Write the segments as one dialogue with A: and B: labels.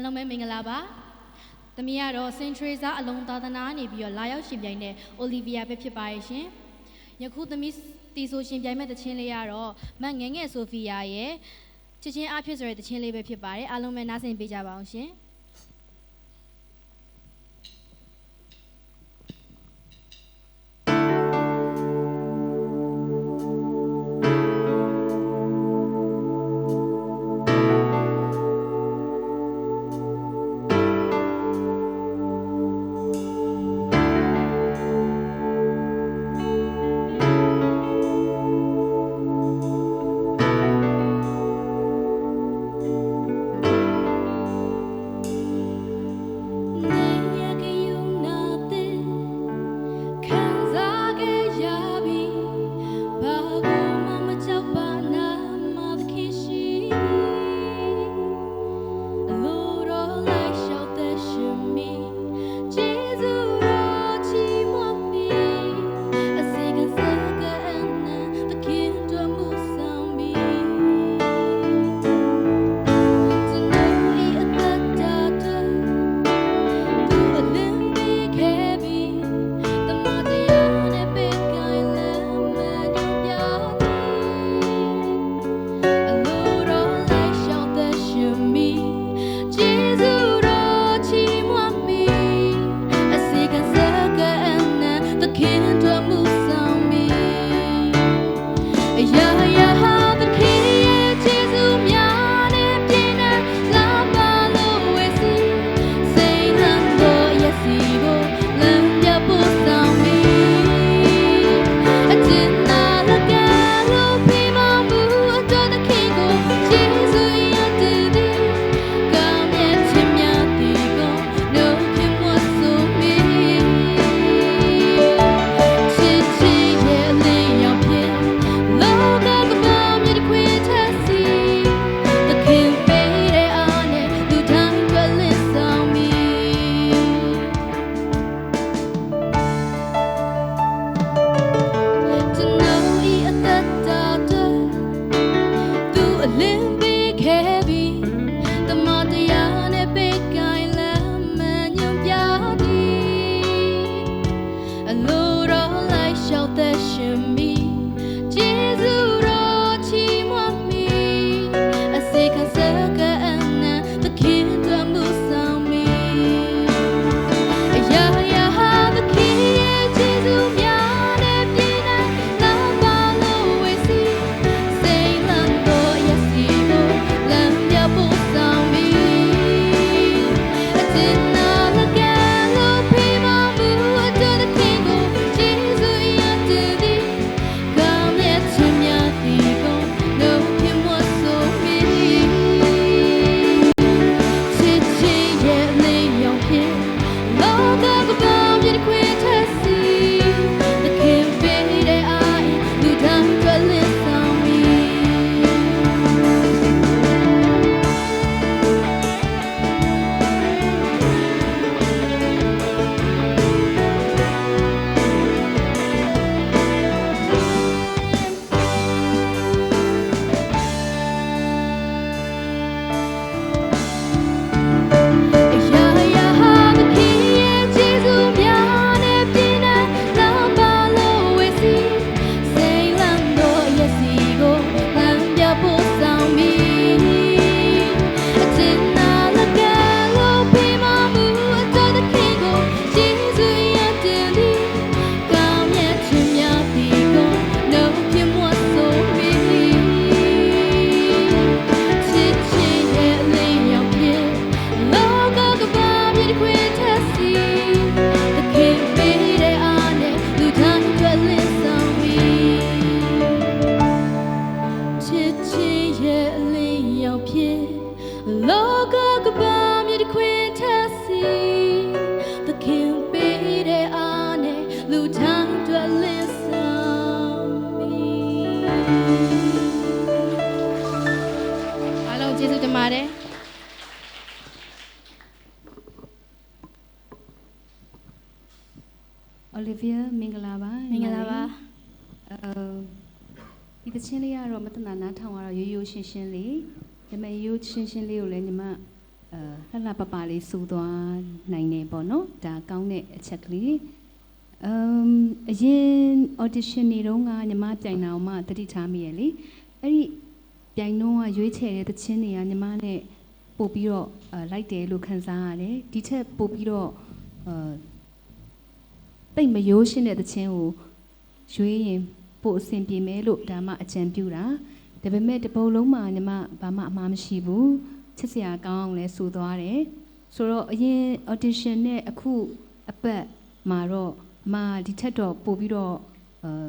A: လုံးပဲမင်္ဂလာပါသမီးကတော့ Saint Teresa အလုံးသာသနာနေပြီးတော့လာရောက်ရှင်ပြိုင်တဲ့ Olivia ပဲဖြစ်ပါရဲ့ရှင်ယခုသမီးတီဆိုရှင်ပြိုင်မဲ့တခြင်းလေးကတော့မငယ်ငယ် Sophia ရဲ့ချစ်ချင်းအဖြစ်ဆိုတဲ့တခြင်းလေးပဲဖြစ်ပါတယ်အားလုံးပဲနားဆင်ပေးကြပါအောင်ရှင်
B: Olivia မင်္ဂလာပါ
A: မင်္ဂလာပါ
B: ဒီတခြင်းလေးကတော့မတနာနာထောင်ကတော့ရိုးရိုးရှင်းရှင်းလေးဒါပေမဲ့ရိုးရှင်းရှင်းလေးကိုလည်းညီမ လှလှပပလေးစူသွားနိုင်နေပေါ့နော်ဒါကောင်းတဲ့အချက်ကလေးအရင် audition နေတော့ကညီမပြိုင်တာအောင်မှတတိထားမိရလေအဲ့ဒီပြိုင်တော့ရွေးချယ်တဲ့သချင်းတွေကညီမနဲ့ပို့ပြီးတော့လိုက်တယ်လို့ခံစားရတယ်ဒီထက်ပို့ပြီးတော့တိတ်မရိုးရှင်းတဲ့သချင်းကိုရွေးရင်ပို့အဆင်ပြေမယ်လို့ဒါမှအကြံပြုတာဒါပေမဲ့တပုံလုံးမှာညီမဘာမှအမှားမရှိဘူးချစ်စရာကောင်းအောင်လဲဆိုသွားတယ်ဆိုတော့အရင် audition နဲ့အခုအပတ်မှာတော့အမဒီထက်တော့ပို့ပြီးတော့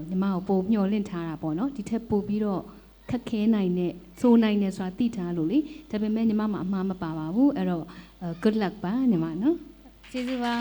B: ညီမကိုပို့မျှော်လင့်ထားတာပေါ့နော်ဒီထက်ပို့ပြီးတော့ခက်ခဲနိုင်တဲ့စိုးနိုင်တဲ့ဆိုတာသိထားလို့လေဒါပေမဲ့ညီမမှာအမှားမပါပါဘူးအဲ့တော့good luck ပါညီမနော်
A: ကျေးဇူးပါ